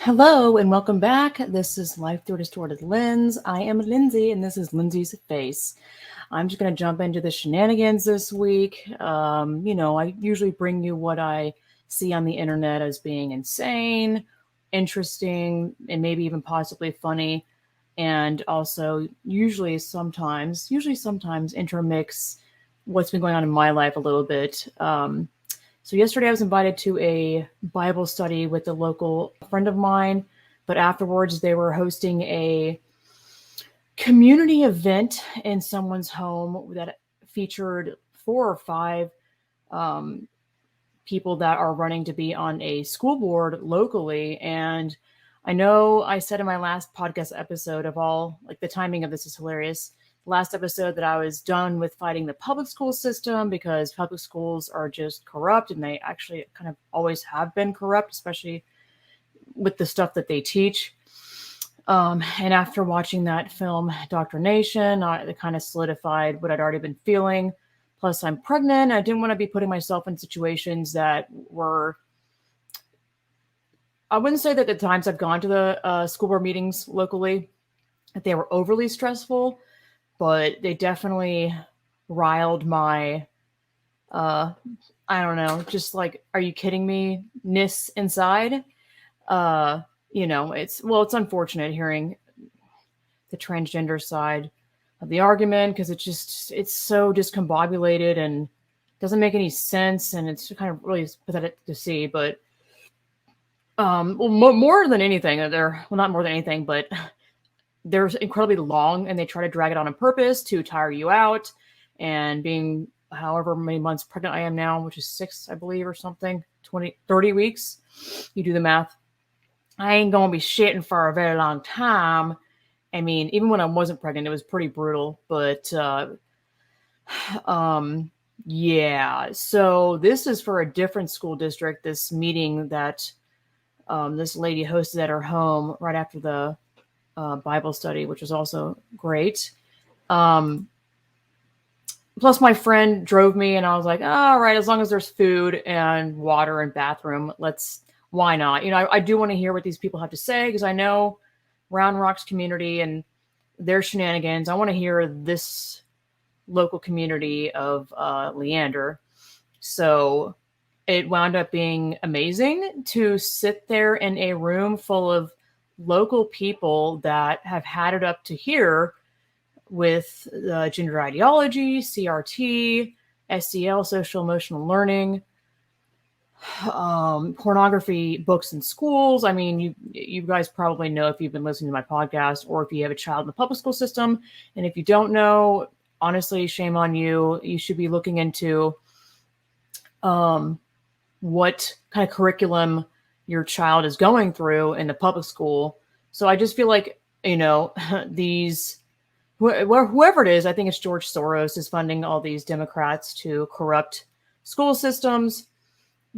Hello and welcome back. This is Life Through Distorted Lens. I am Lindsay and this is Lindsay's Face. I'm just going to jump into the shenanigans this week. I usually bring you what I see on the internet as being insane, interesting, and maybe even possibly funny. And also usually sometimes intermix what's been going on in my life a little bit. So yesterday I was invited to a Bible study with a local friend of mine, but afterwards they were hosting a community event in someone's home that featured 4 or 5 um, people that are running to be on a school board locally. And I know I said in my last podcast episode the timing of this is hilarious. Last episode that I was done with fighting the public school system because public schools are just corrupt and they actually kind of always have been corrupt, especially with the stuff that they teach. And after watching that film, Doctrination, it kind of solidified what I'd already been feeling. Plus, I'm pregnant. I didn't want to be putting myself in situations that were, I wouldn't say that the times I've gone to the school board meetings locally, that they were overly stressful, but they definitely riled my, I don't know, just like, are you kidding me? Ness inside. It's unfortunate hearing the transgender side of the argument because it's so discombobulated and doesn't make any sense, and it's kind of really pathetic to see. But more than anything, not more than anything, but they're incredibly long, and they try to drag it on purpose to tire you out. And being however many months pregnant I am now, which is 6, I believe, or something, 30 weeks, you do the math. I ain't gonna be shitting for a very long time. I mean, even when I wasn't pregnant, it was pretty brutal. But yeah. So this is for a different school district. This meeting that this lady hosted at her home right after the Bible study, which was also great. Plus, my friend drove me, and I was like, all right, as long as there's food and water and bathroom, why not? I do want to hear what these people have to say because I know Round Rock's community and their shenanigans. I want to hear this local community of Leander. So it wound up being amazing to sit there in a room full of local people that have had it up to here with gender ideology, CRT, SEL, social emotional learning, pornography books in schools. I mean, you guys probably know if you've been listening to my podcast or if you have a child in the public school system. And if you don't know, honestly, shame on you. You should be looking into what kind of curriculum your child is going through in the public school. So I just feel like, these whoever it is, I think it's George Soros is funding all these Democrats to corrupt school systems.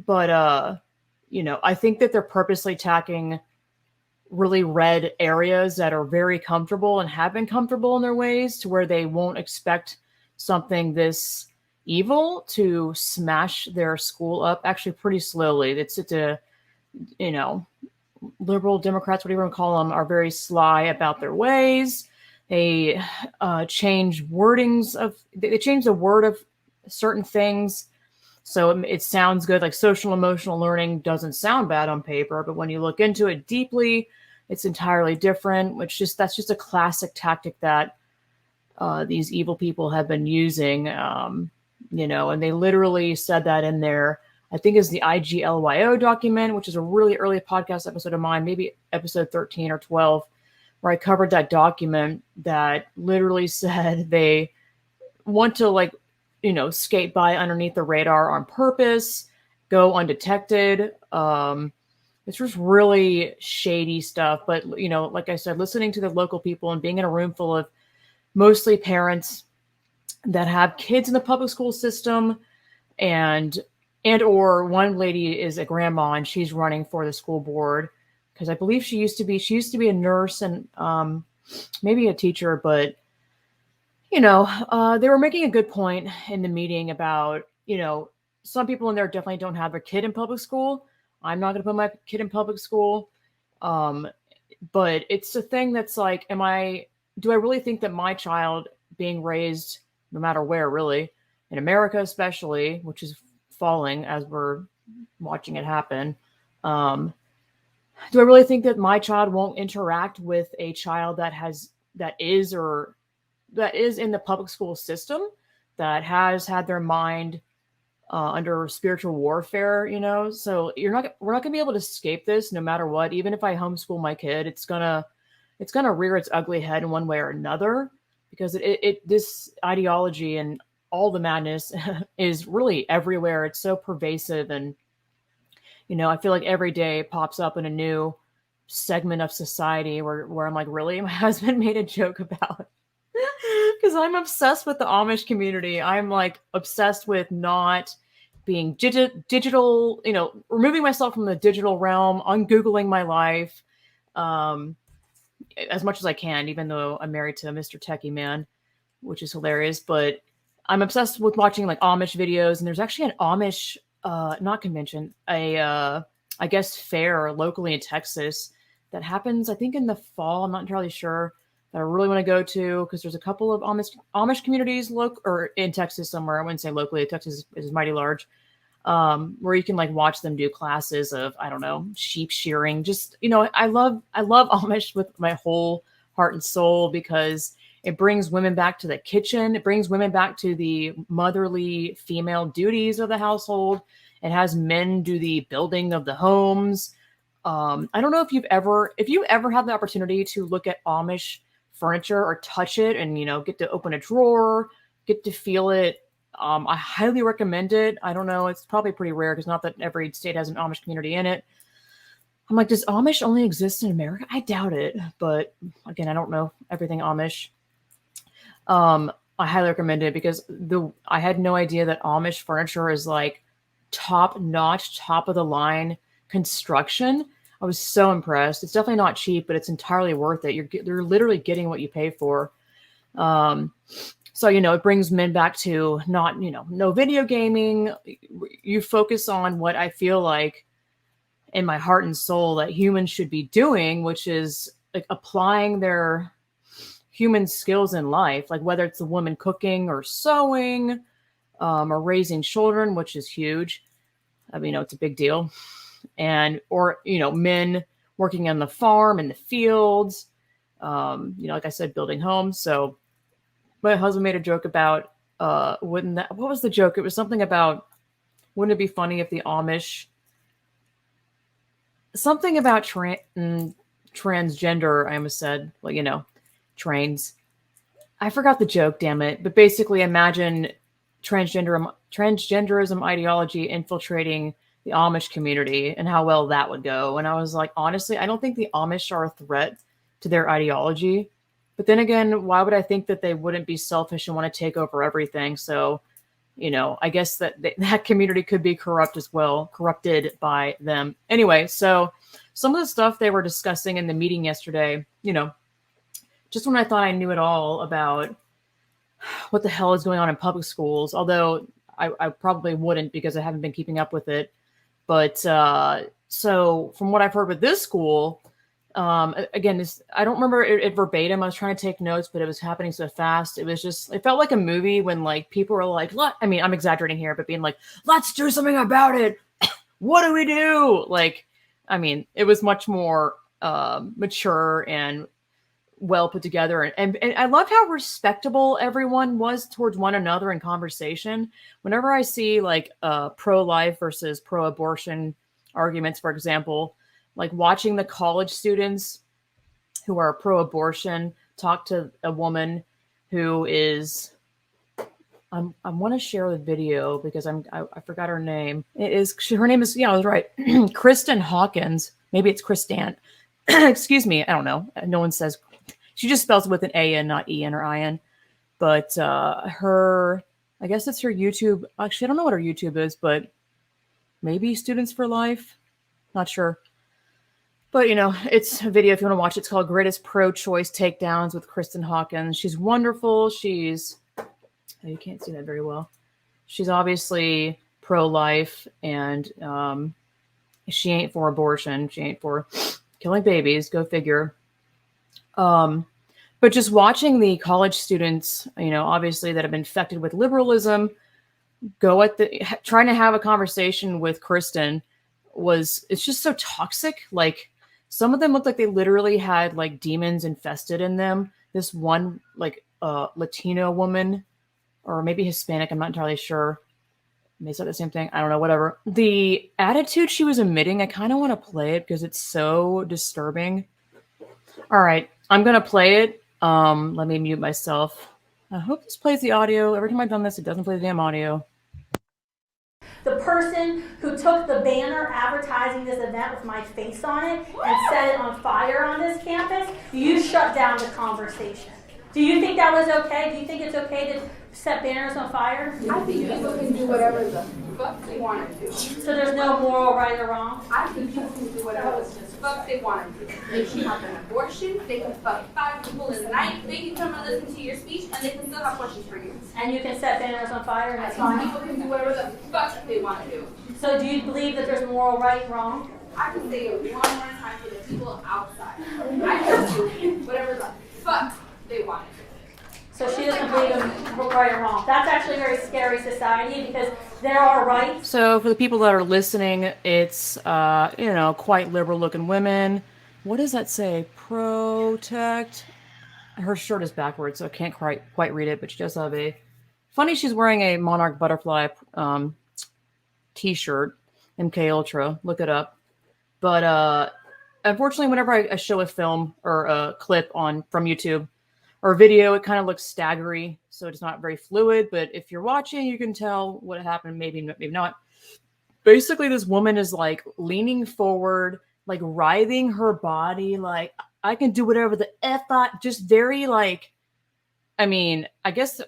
But, I think that they're purposely attacking really red areas that are very comfortable and have been comfortable in their ways to where they won't expect something this evil to smash their school up actually pretty slowly. Liberal Democrats, whatever you want to call them, are very sly about their ways. They change they change the word of certain things. So it sounds good. Like social emotional learning doesn't sound bad on paper, but when you look into it deeply, it's entirely different, that's just a classic tactic that these evil people have been using, and they literally said that in their, I think is the IGLYO document, which is a really early podcast episode of mine, maybe episode 13 or 12, where I covered that document that literally said they want to skate by underneath the radar on purpose, go undetected. It's just really shady stuff. But, like I said, listening to the local people and being in a room full of mostly parents that have kids in the public school system or one lady is a grandma and she's running for the school board because I believe she used to be a nurse and maybe a teacher, but they were making a good point in the meeting about, some people in there definitely don't have a kid in public school. I'm not going to put my kid in public school. Um, but it's a thing that's like, do I really think that my child being raised, no matter where, really, in America especially, which is falling as we're watching it happen, um, do I really think that my child won't interact with a child that is or that is in the public school system, that has had their mind under spiritual warfare, So we're not gonna be able to escape this, no matter what. Even if I homeschool my kid, it's gonna rear its ugly head in one way or another, because this ideology and all the madness is really everywhere. It's so pervasive, and I feel like every day it pops up in a new segment of society where I'm like, really? My husband made a joke about, because I'm obsessed with the Amish community. I'm like obsessed with not being digital, removing myself from the digital realm, ungoogling my life um, as much as I can, even though I'm married to Mr. Techie Man, which is hilarious. But I'm obsessed with watching like Amish videos, and there's actually an Amish, not convention, I guess fair locally in Texas that happens, I think, in the fall. I'm not entirely sure, that I really want to go to, because there's a couple of Amish communities or in Texas somewhere. I wouldn't say locally. Texas is mighty large, where you can like watch them do classes of, I don't know, sheep shearing. Just, I love Amish with my whole heart and soul, because it brings women back to the kitchen. It brings women back to the motherly female duties of the household. It has men do the building of the homes. I don't know if you ever had the opportunity to look at Amish furniture or touch it, and get to open a drawer, get to feel it. I highly recommend it. I don't know, it's probably pretty rare, because not that every state has an Amish community in it. I'm like, does Amish only exist in America? I doubt it, but again, I don't know everything Amish. I highly recommend it, because I had no idea that Amish furniture is like top notch, top of the line construction. I was so impressed. It's definitely not cheap, but it's entirely worth it. You're literally getting what you pay for. Um, so it brings men back to not no video gaming. You focus on what I feel like in my heart and soul that humans should be doing, which is like applying their human skills in life, like whether it's a woman cooking or sewing, or raising children, which is huge. I mean, it's a big deal. Or men working on the farm, in the fields, like I said, building homes. So my husband made a joke about, what was the joke? It was something about, wouldn't it be funny if the Amish, something about transgender, I almost said, well, trains. I forgot the joke, damn it. But basically, imagine transgenderism ideology infiltrating the Amish community, and how well that would go. And I was like, honestly, I don't think the Amish are a threat to their ideology. But then again, why would I think that they wouldn't be selfish and want to take over everything? So, I guess that community could be corrupted by them. Anyway, so some of the stuff they were discussing in the meeting yesterday, just when I thought I knew it all about what the hell is going on in public schools, although I probably wouldn't, because I haven't been keeping up with it. But so from what I've heard with this school, again, I don't remember it verbatim. I was trying to take notes, but it was happening so fast. It felt like a movie when like people were like, I mean, I'm exaggerating here, but being like, let's do something about it. What do we do? Like, I mean, it was much more mature and well put together, and I loved how respectable everyone was towards one another in conversation. Whenever I see like pro-life versus pro-abortion arguments, for example, like watching the college students who are pro-abortion talk to a woman who is, I want to share the video because I forgot her name. Her name is, yeah, I was right. Kristen Hawkins. Maybe it's Kristen. Excuse me. I don't know. No one says. She just spells it with an A-N, not E-N or I-N. But I guess it's her YouTube. Actually, I don't know what her YouTube is, but maybe Students for Life. Not sure. But, it's a video if you want to watch it. It's called Greatest Pro-Choice Takedowns with Kristen Hawkins. She's wonderful. You can't see that very well. She's obviously pro-life, and she ain't for abortion. She ain't for killing babies, go figure. But just watching the college students, obviously that have been infected with liberalism, trying to have a conversation with Kristen it's just so toxic. Like, some of them looked like they literally had like demons infested in them. This one, like, Latino woman, or maybe Hispanic, I'm not entirely sure. May say the same thing. I don't know, whatever. The attitude she was emitting, I kind of want to play it because it's so disturbing. All right, I'm going to play it. Let me mute myself. I hope this plays the audio. Every time I've done this, it doesn't play the damn audio. The person who took the banner advertising this event with my face on it and set it on fire on this campus, you shut down the conversation. Do you think that was okay? Do you think it's okay to set banners on fire? I think people can do whatever the fuck they want to do. So there's no moral right or wrong? I think people can do whatever the fuck they want to do. They can have an abortion, they can fuck 5 people in the night, they can come and listen to your speech, and they can still have questions for you. And you can set banners on fire, and that's fine? People can do whatever the fuck they want to do. So do you believe that there's moral right and wrong? I can say it one more time for the people outside. I can do whatever the fuck they want to do. So she doesn't believe in right or wrong. That's actually a very scary society because there are rights. So for the people that are listening, it's, quite liberal looking women. What does that say? Protect. Her shirt is backwards, so I can't quite read it, but she does have funny, she's wearing a Monarch Butterfly t-shirt, MK Ultra. Look it up. But unfortunately, whenever I show a film or a clip from YouTube, or video, it kind of looks staggery, so it's not very fluid. But if you're watching, you can tell what happened, maybe not. Basically, this woman is like leaning forward, like writhing her body, like, I can do whatever the F I, just very like, I guess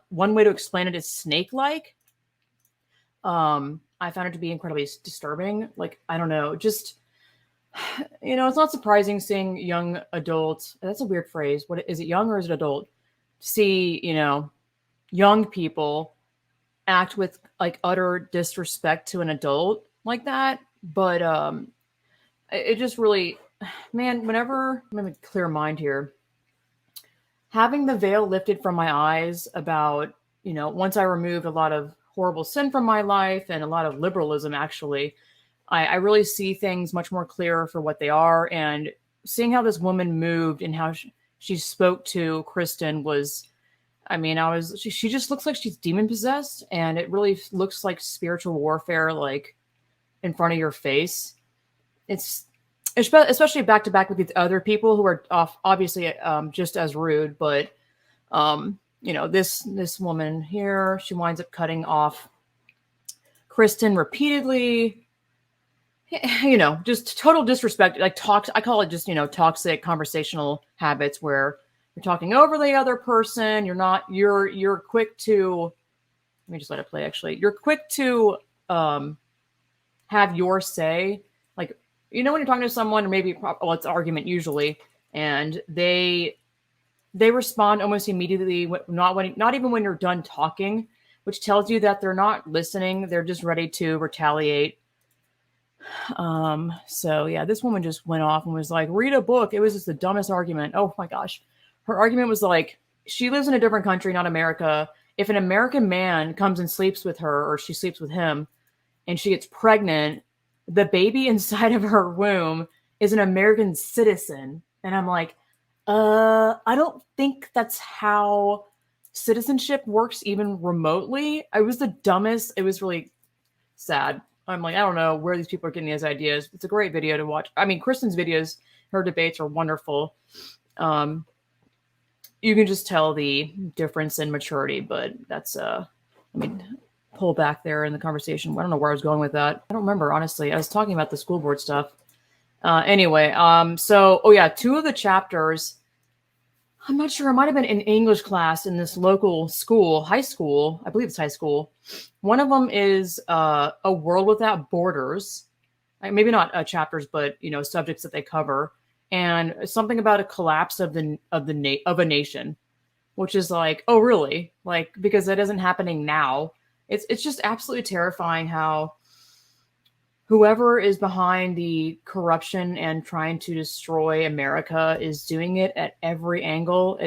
one way to explain it is snake-like. I found it to be incredibly disturbing. Like, I don't know, just... it's not surprising seeing young adults. That's a weird phrase. What is it, young or is it adult? See, young people act with like utter disrespect to an adult like that. But it just really, man, whenever I'm in a clear mind here, having the veil lifted from my eyes about, once I removed a lot of horrible sin from my life and a lot of liberalism, actually, I really see things much more clear for what they are. And seeing how this woman moved and how she spoke to Kristen was, she just looks like she's demon possessed, and it really looks like spiritual warfare, like in front of your face. It's especially back to back with these other people who are obviously just as rude, but this woman here, she winds up cutting off Kristen repeatedly. Just total disrespect, like I call it just, toxic conversational habits where you're talking over the other person. You're quick to, let me just let it play. Actually, you're quick to have your say. Like, when you're talking to someone, or maybe, it's an argument usually, and they respond almost immediately, not even when you're done talking, which tells you that they're not listening. They're just ready to retaliate. So yeah, this woman just went off and was like, read a book. It was just the dumbest argument. Oh my gosh. Her argument was like, she lives in a different country, not America. If an American man comes and sleeps with her, or she sleeps with him, and she gets pregnant, the baby inside of her womb is an American citizen. And I'm like, I don't think that's how citizenship works, even remotely. I was the dumbest. It was really sad. I'm like, I don't know where these people are getting these ideas. It's a great video to watch. Kristen's videos, her debates are wonderful. You can just tell the difference in maturity, but that's, pull back there in the conversation. I don't know where I was going with that. I don't remember, honestly. I was talking about the school board stuff. Anyway, two of the chapters, I'm not sure. It might have been in English class in this local school, high school. I believe it's high school. One of them is A World Without Borders. Maybe not chapters, but subjects that they cover, and something about a collapse of a nation, which is like, oh really? Like, because that isn't happening now. It's just absolutely terrifying how whoever is behind the corruption and trying to destroy America is doing it at every angle.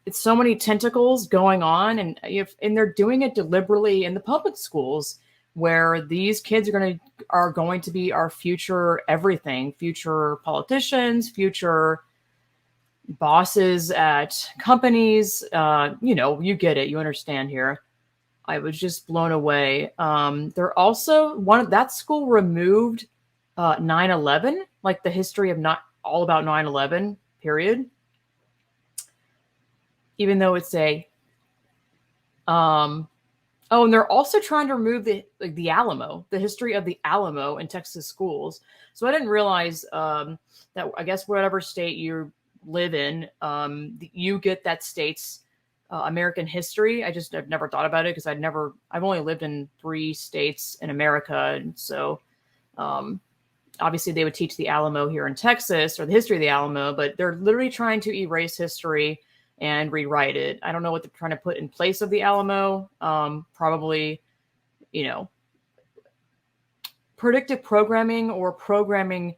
It's so many tentacles going on, and they're doing it deliberately in the public schools, where these kids are going to be our future everything, future politicians, future bosses at companies. You get it, you understand here. I was just blown away. They're also that school removed 9/11, like the history of not all about 9/11 period, even though it's a and they're also trying to remove the Alamo, the history of the Alamo in Texas schools. So I didn't realize that, I guess, whatever state you live in, you get that state's American history. I've never thought about it because I've only lived in 3 states in America. And so obviously they would teach the Alamo here in Texas, or the history of the Alamo, but they're literally trying to erase history and rewrite it. I don't know what they're trying to put in place of the Alamo. Probably, predictive programming, or programming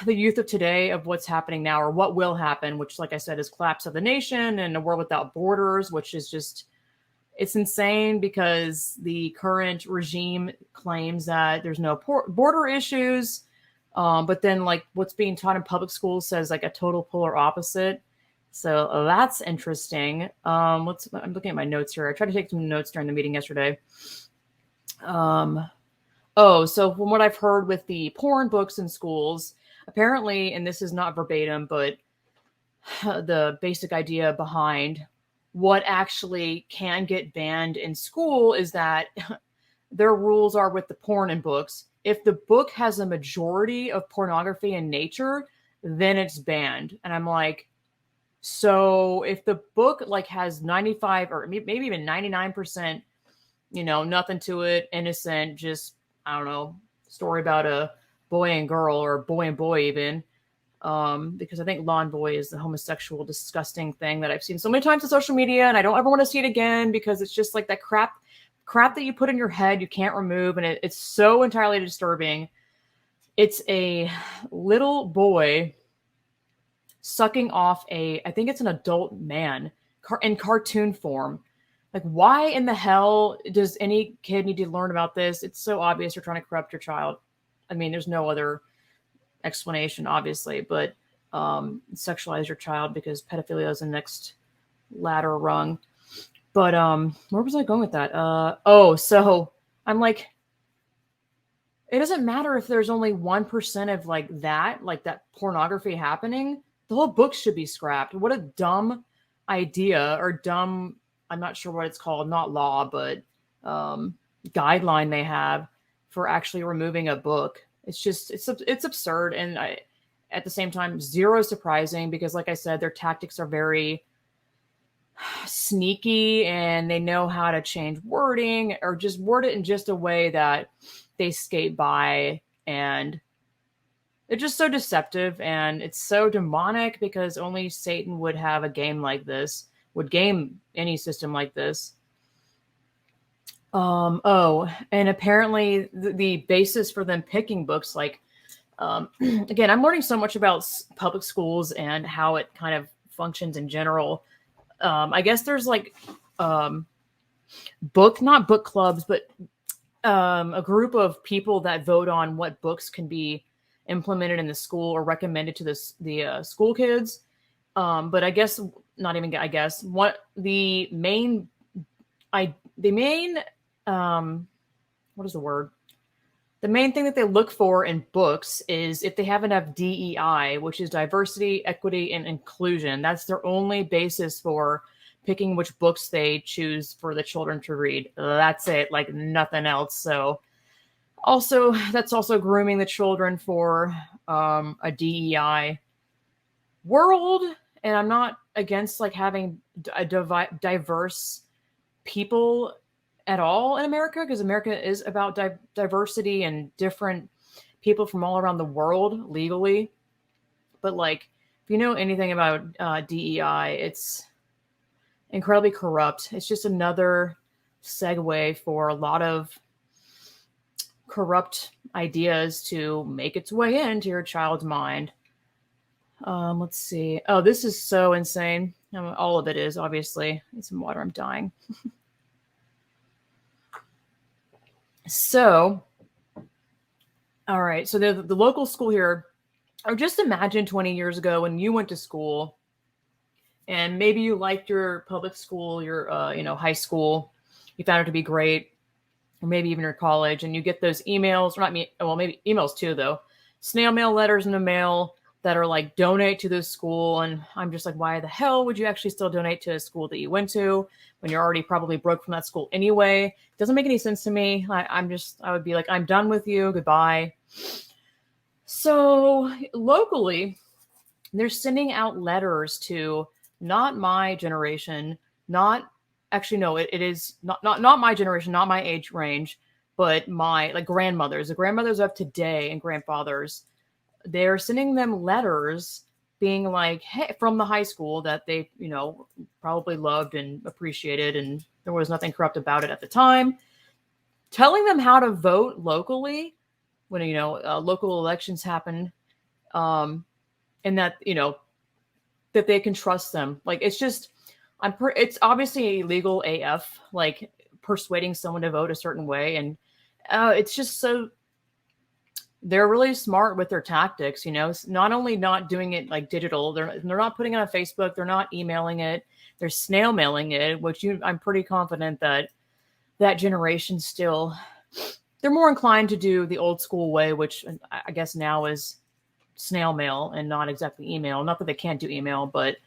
the youth of today of what's happening now, or what will happen, which, like I said, is collapse of the nation and a world without borders, which is just, it's insane because the current regime claims that there's no border issues. But then, like, what's being taught in public schools says like a total polar opposite. So that's interesting. I'm looking at my notes here. I tried to take some notes during the meeting yesterday. So from what I've heard with the porn books in schools, apparently, and this is not verbatim, but the basic idea behind what actually can get banned in school is that their rules are with the porn in books. If the book has a majority of pornography in nature, then it's banned. And I'm like, so if the book like has 95 or maybe even 99%, nothing to it, innocent, just, I don't know, story about a boy and girl, or boy and boy even, because I think Lawn Boy is the homosexual, disgusting thing that I've seen so many times on social media, and I don't ever want to see it again because it's just like that crap that you put in your head you can't remove, and it's so entirely disturbing. It's a little boy sucking off I think it's an adult man in cartoon form. Like, why in the hell does any kid need to learn about this? It's so obvious you're trying to corrupt your child. I mean, there's no other explanation, obviously, but sexualize your child because pedophilia is the next ladder rung. But where was I going with that? So I'm like, it doesn't matter if there's only 1% of like that pornography happening. The whole book should be scrapped. What a dumb idea, or dumb, I'm not sure what it's called, not law, but guideline they have for actually removing a book. It's just, it's absurd. And at the same time, zero surprising because, like I said, their tactics are very sneaky, and they know how to change wording or just word it in just a way that they skate by, and it's just so deceptive, and it's so demonic because only Satan would have a game like this, would game any system like this. And apparently the basis for them picking books, like, again, I'm learning so much about public schools and how it kind of functions in general. I guess there's like not book clubs, but a group of people that vote on what books can be implemented in the school or recommended to the school kids. But I guess not even, I guess what the main what is the word? The main thing that they look for in books is if they have enough DEI, which is diversity, equity, and inclusion. That's their only basis for picking which books they choose for the children to read. That's it, like nothing else. So that's also grooming the children for a DEI world. And I'm not against like having a diverse people at all in America, because America is about diversity and different people from all around the world legally. But like, if you know anything about DEI, it's incredibly corrupt. It's just another segue for a lot of corrupt ideas to make its way into your child's mind. Let's see. Oh, this is so insane. All of it is, obviously. I need some water. I'm dying. So, all right. So the local school here, or just imagine 20 years ago when you went to school and maybe you liked your public school, your, high school, you found it to be great, or maybe even your college, and you get those emails, or not me, well, maybe emails too, though, snail mail letters in the mail that are like, donate to this school. And I'm just like, why the hell would you actually still donate to a school that you went to when you're already probably broke from that school anyway? It doesn't make any sense to me. I would be like, I'm done with you. Goodbye. So locally, they're sending out letters to not my generation, not actually, no, it is not my generation, not my age range, but my like grandmothers, the grandmothers of today and grandfathers. They're sending them letters being like, hey, from the high school that they, probably loved and appreciated, and there was nothing corrupt about it at the time, telling them how to vote locally when, local elections happen, and that, that they can trust them. Like, it's just, it's obviously illegal AF, like persuading someone to vote a certain way. And it's just so, they're really smart with their tactics, not only not doing it like digital, they're not putting it on Facebook, they're not emailing it, they're snail mailing it, which I'm pretty confident that generation still, they're more inclined to do the old school way, which I guess now is snail mail and not exactly email. Not that they can't do email, but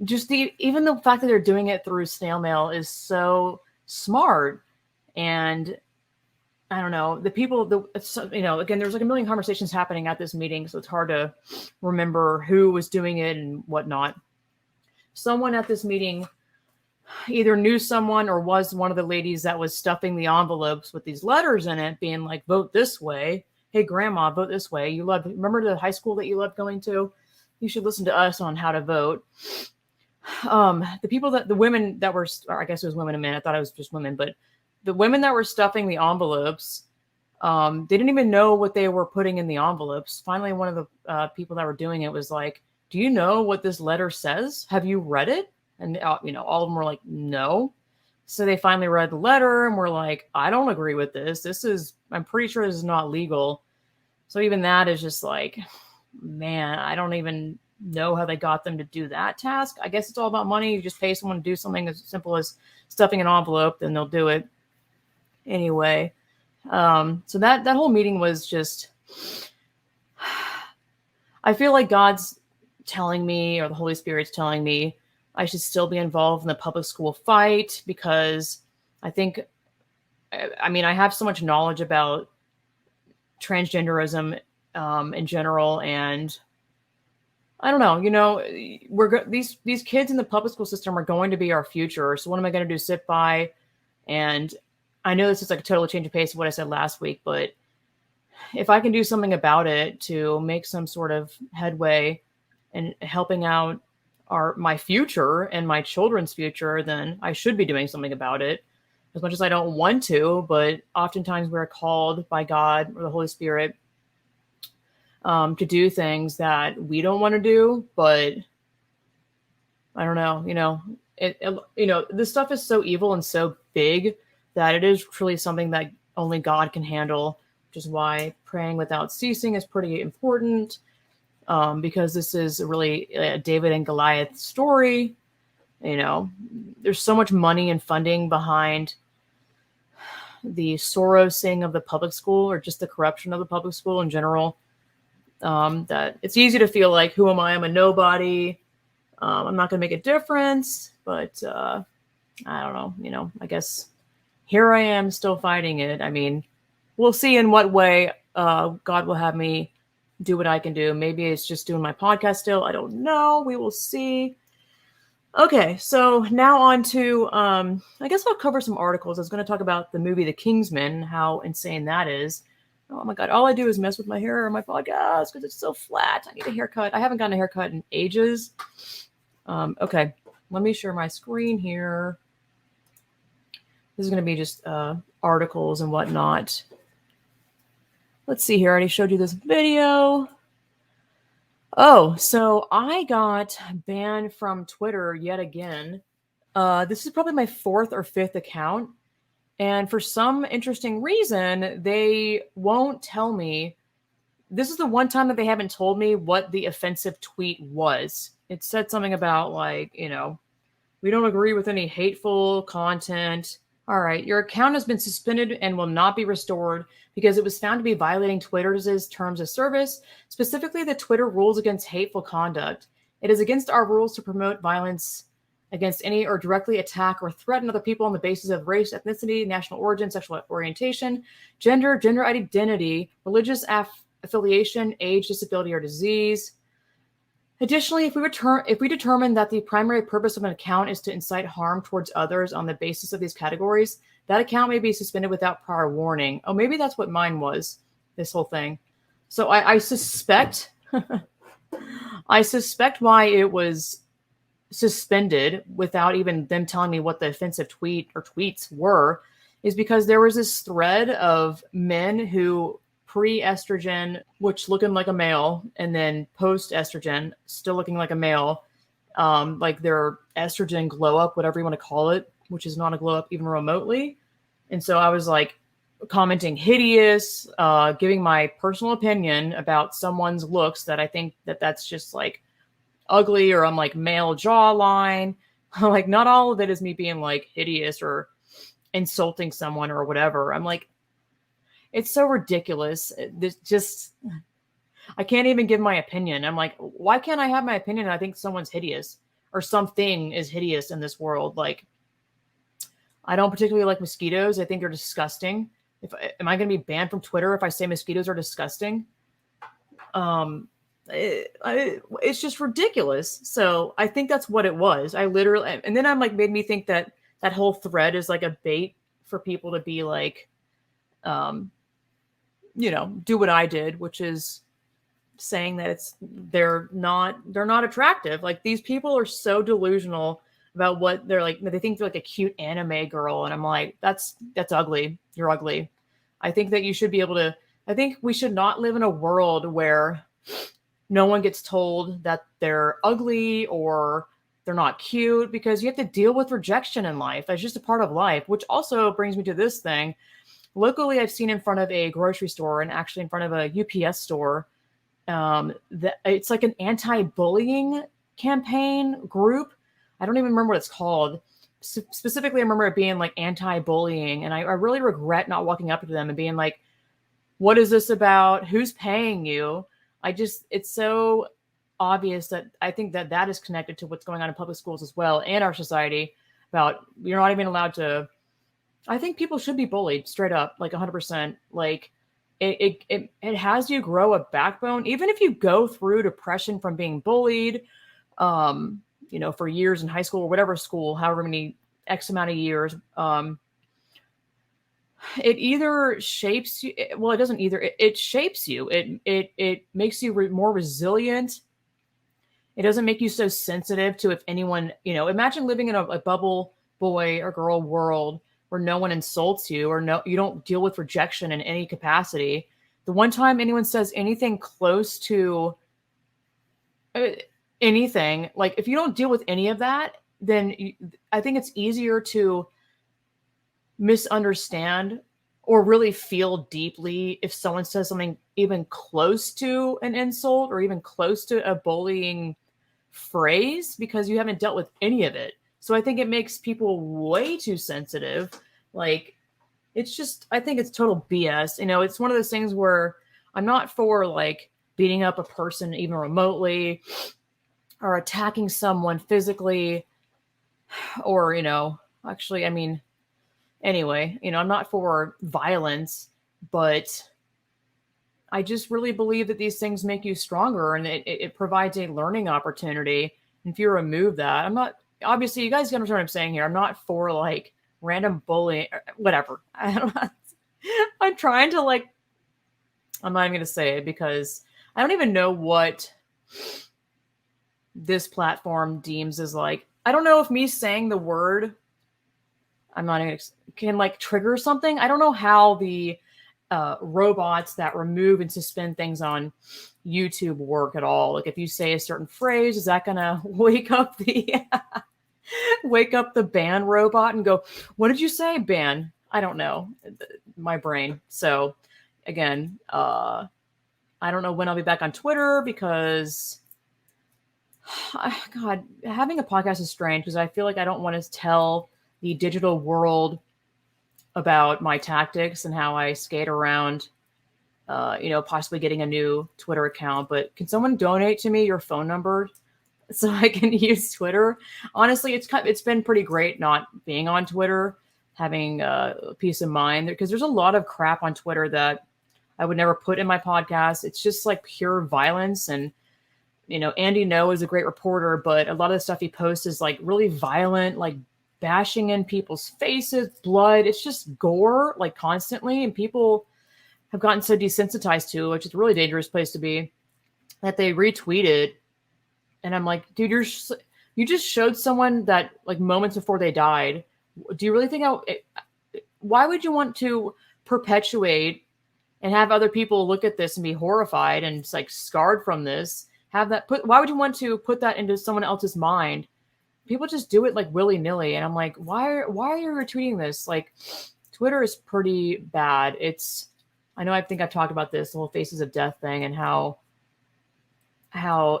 just even the fact that they're doing it through snail mail is so smart. And I don't know, the people, again, there's like a million conversations happening at this meeting, so it's hard to remember who was doing it and whatnot. Someone at this meeting either knew someone or was one of the ladies that was stuffing the envelopes with these letters in it, being like, vote this way. Hey, grandma, vote this way. Remember the high school that you loved going to? You should listen to us on how to vote. The women that were, or I guess it was women and men. I thought it was just women, but the women that were stuffing the envelopes, they didn't even know what they were putting in the envelopes. Finally, one of the people that were doing it was like, do you know what this letter says? Have you read it? And, all of them were like, no. So they finally read the letter and were like, I don't agree with this. I'm pretty sure this is not legal. So even that is just like, man, I don't even know how they got them to do that task. I guess it's all about money. You just pay someone to do something as simple as stuffing an envelope, then they'll do it. Anyway, so that whole meeting was just, I feel like God's telling me, or the Holy Spirit's telling me, I should still be involved in the public school fight, because I think, I have so much knowledge about transgenderism in general, and I don't know, these kids in the public school system are going to be our future. So what am I going to do? Sit by? And I know this is like a total change of pace of what I said last week, but if I can do something about it to make some sort of headway and helping out my future and my children's future, then I should be doing something about it. As much as I don't want to, but oftentimes we're called by God or the Holy Spirit to do things that we don't want to do. But I don't know, this stuff is so evil and so big that it is truly something that only God can handle, which is why praying without ceasing is pretty important. Because this is really a David and Goliath story. There's so much money and funding behind the Sorosing of the public school, or just the corruption of the public school in general, that it's easy to feel like, who am I? I'm a nobody. I'm not going to make a difference. But I don't know. I guess here I am still fighting it. We'll see in what way God will have me do what I can do. Maybe it's just doing my podcast still. I don't know. We will see. Okay, so now on to, I guess I'll cover some articles. I was going to talk about the movie The Kingsman, how insane that is. Oh my God, all I do is mess with my hair on my podcast because it's so flat. I need a haircut. I haven't gotten a haircut in ages. Okay, let me share my screen here. This is going to be just articles and whatnot. Let's see here. I already showed you this video. Oh, so I got banned from Twitter yet again. This is probably my 4th or 5th account. And for some interesting reason, they won't tell me. This is the one time that they haven't told me what the offensive tweet was. It said something about, like, you know, we don't agree with any hateful content. All right, your account has been suspended and will not be restored because it was found to be violating Twitter's terms of service, specifically the Twitter rules against hateful conduct. It is against our rules to promote violence against any or directly attack or threaten other people on the basis of race, ethnicity, national origin, sexual orientation, gender identity, religious affiliation, age, disability, or disease. Additionally, if we determine that the primary purpose of an account is to incite harm towards others on the basis of these categories, that account may be suspended without prior warning. Oh, maybe that's what mine was, this whole thing. So I suspect, I suspect why it was suspended without even them telling me what the offensive tweet or tweets were, is because there was this thread of men who pre-estrogen, which looking like a male, and then post-estrogen, still looking like a male, like their estrogen glow up, whatever you want to call it, which is not a glow up even remotely. And so I was like commenting hideous, giving my personal opinion about someone's looks, that I think that that's just like ugly, or I'm like male jawline. Like, not all of it is me being like hideous or insulting someone or whatever. I'm like, it's so ridiculous. This just, I can't even give my opinion. I'm like, why can't I have my opinion? I think someone's hideous or something is hideous in this world. Like, I don't particularly like mosquitoes. I think they're disgusting. Am I going to be banned from Twitter if I say mosquitoes are disgusting? It's just ridiculous. So I think that's what it was. I literally, and then I'm like, made me think that that whole thread is like a bait for people to be like, you know, do what I did, which is saying that they're not attractive. Like, these people are so delusional about what they're like. They think they're like a cute anime girl. And I'm like, that's ugly. You're ugly. I think that you should be able to, I think we should not live in a world where no one gets told that they're ugly or they're not cute, because you have to deal with rejection in life. That's just a part of life, which also brings me to this thing. Locally, I've seen in front of a grocery store, and actually in front of a UPS store, that it's like an anti-bullying campaign group. I don't even remember what it's called. Specifically, I remember it being like anti-bullying, and I really regret not walking up to them and being like, what is this about? Who's paying you? It's so obvious that I think that that is connected to what's going on in public schools as well, and our society, about you're not even allowed to. I think people should be bullied straight up, like 100%. Like, it has you grow a backbone, even if you go through depression from being bullied, you know, for years in high school or whatever school, however many X amount of years. It either shapes you. Well, it doesn't either. It shapes you. It makes you more resilient. It doesn't make you so sensitive to if anyone, you know, imagine living in a bubble boy or girl world where no one insults you, or you don't deal with rejection in any capacity. The one time anyone says anything close to anything, like if you don't deal with any of that, then I think it's easier to misunderstand or really feel deeply if someone says something even close to an insult or even close to a bullying phrase, because you haven't dealt with any of it. So I think it makes people way too sensitive. Like, it's just, I think it's total BS. You know, it's one of those things where I'm not for like beating up a person even remotely, or attacking someone physically, or, you know, actually, I mean, anyway, you know, I'm not for violence, but I just really believe that these things make you stronger, and it provides a learning opportunity. And if you remove that, I'm not, obviously you guys understand what I'm saying here. I'm not for like random bullying, whatever. I'm trying to like, I'm not even going to say it because I don't even know what this platform deems as like, I don't know if me saying the word, I'm not even can like trigger something. I don't know how the robots that remove and suspend things on YouTube work at all. Like if you say a certain phrase, is that gonna wake up the ban robot and go, "What did you say, ban?" I don't know. My brain. So again, I don't know when I'll be back on Twitter because God, having a podcast is strange because I feel like I don't want to tell the digital world about my tactics and how I skate around, possibly getting a new Twitter account. But can someone donate to me your phone number so I can use Twitter? Honestly, it's been pretty great not being on Twitter, having peace of mind, because there's a lot of crap on Twitter that I would never put in my podcast. It's just like pure violence. And, Andy No is a great reporter, but a lot of the stuff he posts is like really violent, like bashing in people's faces, blood. It's just gore, like constantly. And people have gotten so desensitized to it, which is a really dangerous place to be, that they retweet it. And I'm like, dude, you just showed someone that like moments before they died. Do you really think why would you want to perpetuate and have other people look at this and be horrified and just like scarred from this? Why would you want to put that into someone else's mind? People just do it like willy-nilly. And I'm like, why are you retweeting this? Like, Twitter is pretty bad. I think I've talked about this, the whole Faces of Death thing, and how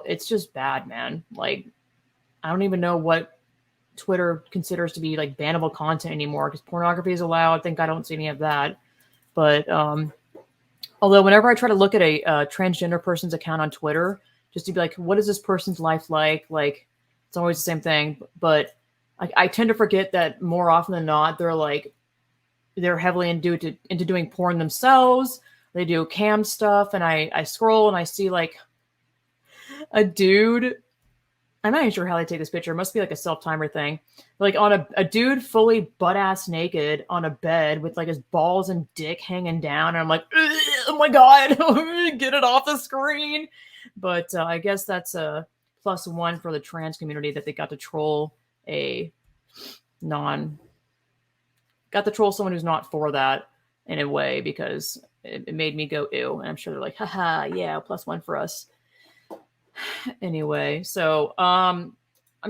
it's just bad, man. Like, I don't even know what Twitter considers to be like bannable content anymore, because pornography is allowed. I don't see any of that. But although whenever I try to look at a transgender person's account on Twitter, just to be like, what is this person's life like? Like, it's always the same thing. But I tend to forget that more often than not, they're heavily into doing porn themselves. They do cam stuff, and I scroll and I see like a dude. I'm not even sure how they take this picture. It must be like a self-timer thing. Like on a dude fully butt-ass naked on a bed with like his balls and dick hanging down. And I'm like, oh my God, get it off the screen. But I guess that's a +1 for the trans community, that they got to troll someone who's not for that in a way, because it made me go ew. And I'm sure they're like, haha, yeah, +1 for us. Anyway, so I'm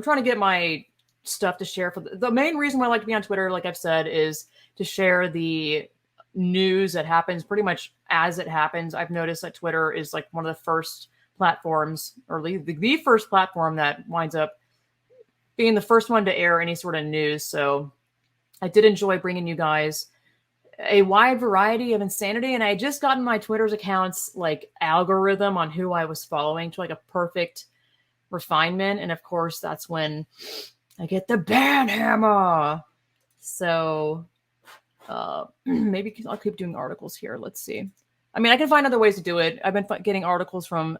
trying to get my stuff to share. For the main reason why I like to be on Twitter, like I've said, is to share the news that happens pretty much as it happens. I've noticed that Twitter is like one of the first platforms, or the first platform that winds up being the first one to air any sort of news. So I did enjoy bringing you guys a wide variety of insanity. And I had just gotten my Twitter's accounts like algorithm on who I was following to like a perfect refinement. And of course, that's when I get the ban hammer. So maybe I'll keep doing articles here. Let's see. I mean, I can find other ways to do it. I've been getting articles from,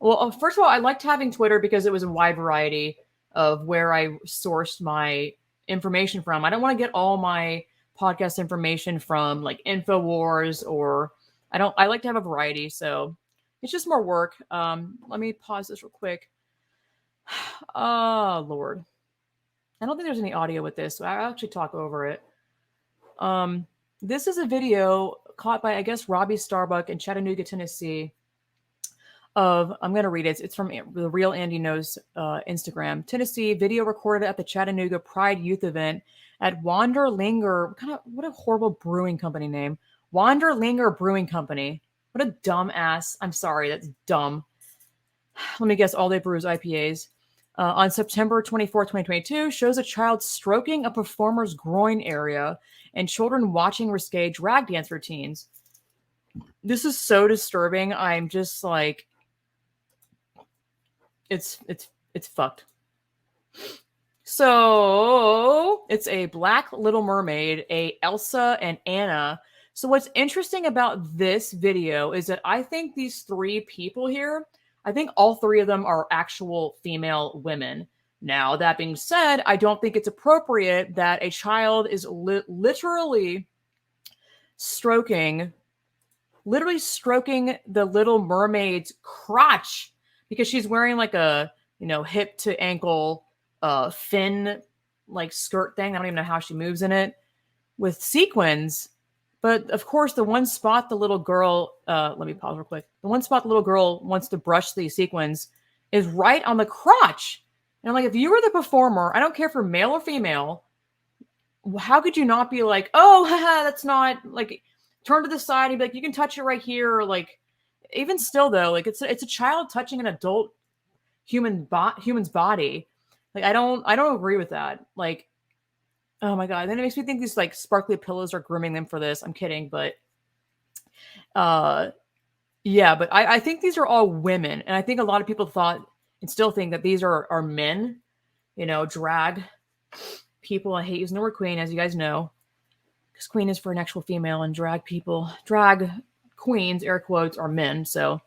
first of all, I liked having Twitter because it was a wide variety of where I sourced my information from. I don't want to get all my podcast information from like InfoWars, or I like to have a variety. So it's just more work. Let me pause this real quick. Oh, Lord. I don't think there's any audio with this, so I'll actually talk over it. This is a video caught by, I guess, Robbie Starbuck in Chattanooga, Tennessee. I'm going to read it. It's from the Real Andy Knows Instagram. Tennessee, video recorded at the Chattanooga Pride Youth event at Wanderlinger. What a horrible brewing company name. Wanderlinger Brewing Company. What a dumb ass. I'm sorry, that's dumb. Let me guess, all they brew is IPAs. On September 24, 2022, shows a child stroking a performer's groin area and children watching risque drag dance routines. This is so disturbing. I'm just like, it's fucked. So it's a black Little Mermaid, a Elsa, and Anna. So what's interesting about this video is that I think these three people here, I think all three of them are actual female women. Now, that being said, I don't think it's appropriate that a child is literally stroking the Little Mermaid's crotch, because she's wearing like a, hip to ankle fin like skirt thing. I don't even know how she moves in it with sequins. But of course, the one spot the little girl, let me pause real quick. The one spot the little girl wants to brush the sequins is right on the crotch. And I'm like, if you were the performer, I don't care for male or female, how could you not be like, oh, haha, that's not like, turn to the side and be like, you can touch it right here. Or like, even still though, like it's a child touching an adult human's body. Like, I don't agree with that. Like, oh my God. Then it makes me think these like sparkly pillows are grooming them for this. I'm kidding. But yeah, but I think these are all women. And I think a lot of people thought and still think that these are men, you know, drag people. I hate using the word queen, as you guys know, because queen is for an actual female, and drag queens, air quotes, are men. So,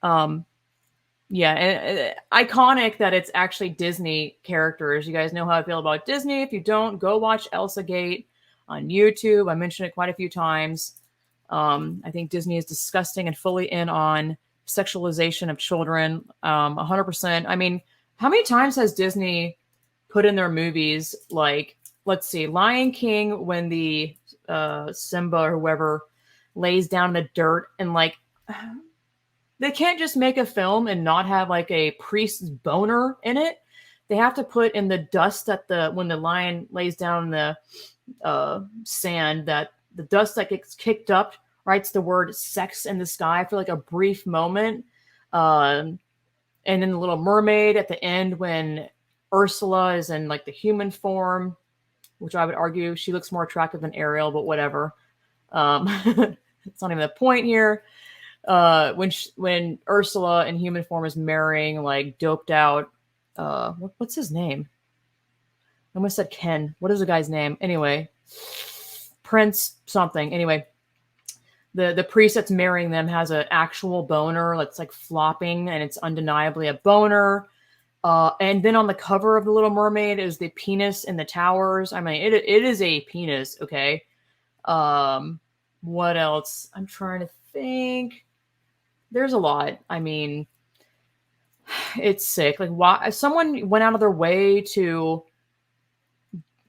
yeah, and iconic that it's actually Disney characters. You guys know how I feel about Disney. If you don't, go watch Elsa Gate on YouTube. I mentioned it quite a few times. I think Disney is disgusting and fully in on sexualization of children. 100%. I mean, how many times has Disney put in their movies, like, let's see, Lion King, when the Simba or whoever lays down in the dirt, and like, they can't just make a film and not have like a priest's boner in it. They have to put in the dust that when the lion lays down in the sand, that the dust that gets kicked up writes the word sex in the sky for like a brief moment. And then the Little Mermaid at the end, when Ursula is in like the human form, which I would argue she looks more attractive than Ariel, but whatever. It's not even the point here. When Ursula in human form is marrying like doped out, what's his name? I almost said Ken. What is the guy's name? Anyway, Prince something. Anyway, the priest that's marrying them has an actual boner that's like flopping, and it's undeniably a boner. And then on the cover of The Little Mermaid is the penis in the towers. I mean, it is a penis. Okay. What else? I'm trying to think. There's a lot. I mean, it's sick. Like, why someone went out of their way to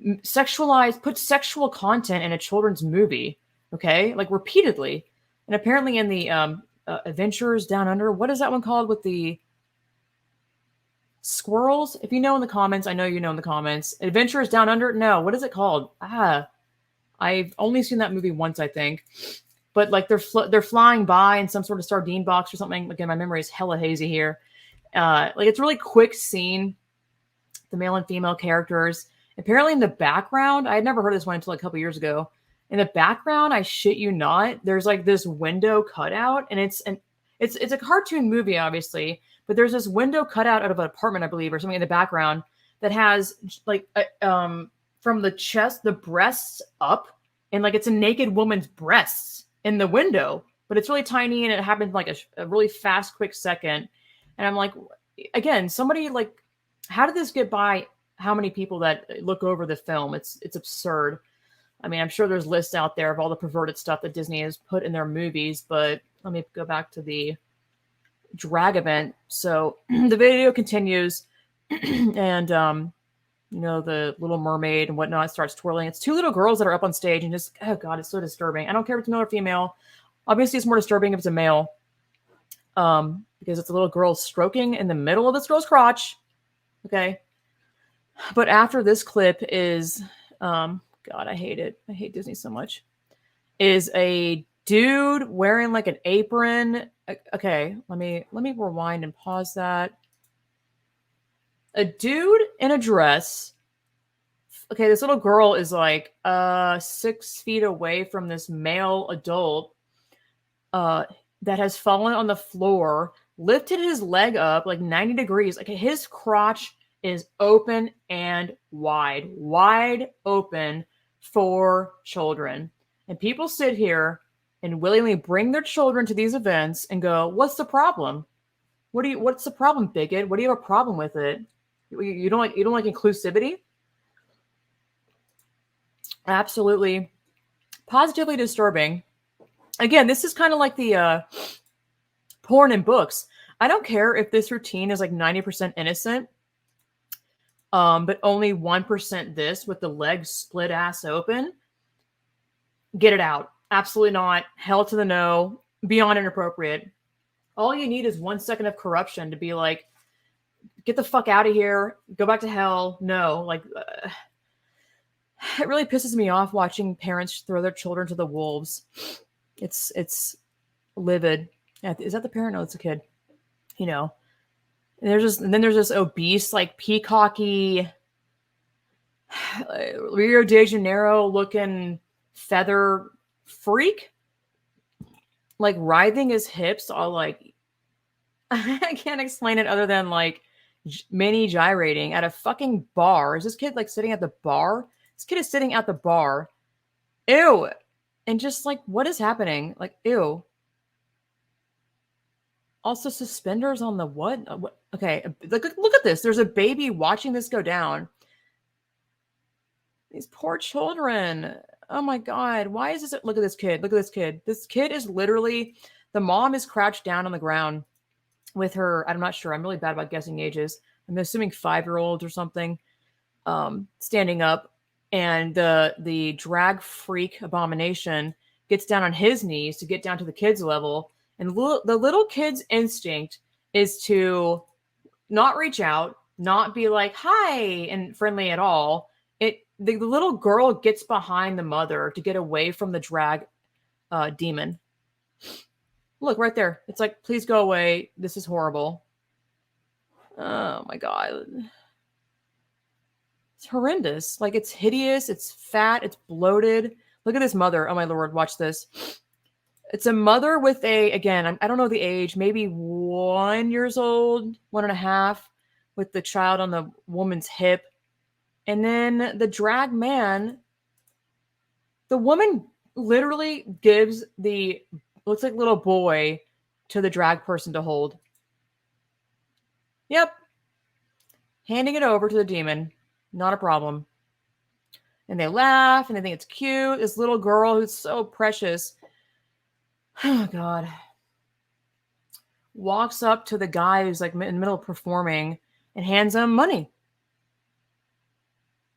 put sexual content in a children's movie. Okay. Like, repeatedly. And apparently in the Adventures Down Under, what is that one called with the squirrels? If you know in the comments, I know you know in the comments. Adventures Down Under? No, what is it called? I've only seen that movie once, I think. But like they're flying by in some sort of sardine box or something. Again, my memory is hella hazy here. Like, it's a really quick scene. The male and female characters. Apparently in the background, I had never heard of this one until a couple years ago. In the background, I shit you not, there's like this window cutout, and it's a cartoon movie, obviously, but there's this window cutout out of an apartment, I believe, or something in the background that has like from the chest, the breasts up, and like it's a naked woman's breasts in the window, but it's really tiny, and it happened like a really fast, quick second. And I'm like, again, somebody like, how did this get by how many people that look over the film? It's absurd. I mean, I'm sure there's lists out there of all the perverted stuff that Disney has put in their movies, but let me go back to the drag event. So the video continues, and you know, the Little Mermaid and whatnot starts twirling. It's two little girls that are up on stage, and just, oh God, it's so disturbing. I don't care if it's male or female. Obviously, it's more disturbing if it's a male, because it's a little girl stroking in the middle of this girl's crotch. Okay. But after this clip is, God, I hate it. I hate Disney so much. Is a dude wearing like an apron. Okay, let me rewind and pause that. A dude in a dress. Okay, this little girl is like 6 feet away from this male adult that has fallen on the floor, lifted his leg up like 90 degrees. Like, his crotch is open and wide open for children. And people sit here and willingly bring their children to these events and go, what's the problem? What's the problem, bigot? What do you have a problem with it? You don't like inclusivity? Absolutely. Positively disturbing. Again, this is kind of like the porn and books. I don't care if this routine is like 90% innocent. but only 1% this with the legs split ass open. Get it out. Absolutely not. Hell to the no. Beyond inappropriate. All you need is 1 second of corruption to be like, get the fuck out of here. Go back to hell. No, like, it really pisses me off watching parents throw their children to the wolves. It's livid. Is that the parent? No, it's a kid. You know, and then there's this obese, like peacocky, Rio de Janeiro looking feather freak, like writhing his hips, all like, I can't explain it other than like mini gyrating at a fucking bar. Is this kid like sitting at the bar? This kid is sitting at the bar. Ew. And just like, what is happening? Like, ew. Also, suspenders on the what? Okay, look at this. There's a baby watching this go down. These poor children. Oh my God. Why is this? Look at this kid. Look at this kid. This kid is literally, the mom is crouched down on the ground with her, I'm not sure. I'm really bad about guessing ages. I'm assuming 5-year-olds or something, standing up. And the drag freak abomination gets down on his knees to get down to the kid's level. And the little kid's instinct is to not reach out, not be like, hi, and friendly at all. The little girl gets behind the mother to get away from the drag demon. Look, right there. It's like, please go away. This is horrible. Oh, my God. It's horrendous. Like, it's hideous. It's fat. It's bloated. Look at this mother. Oh, my Lord. Watch this. It's a mother with again, I don't know the age, maybe 1 year old, 1.5, with the child on the woman's hip. And then the drag man, the woman literally gives looks like little boy to the drag person to hold. Yep. Handing it over to the demon. Not a problem. And they laugh and they think it's cute. This little girl who's so precious. Oh, God. Walks up to the guy who's like in the middle of performing and hands him money.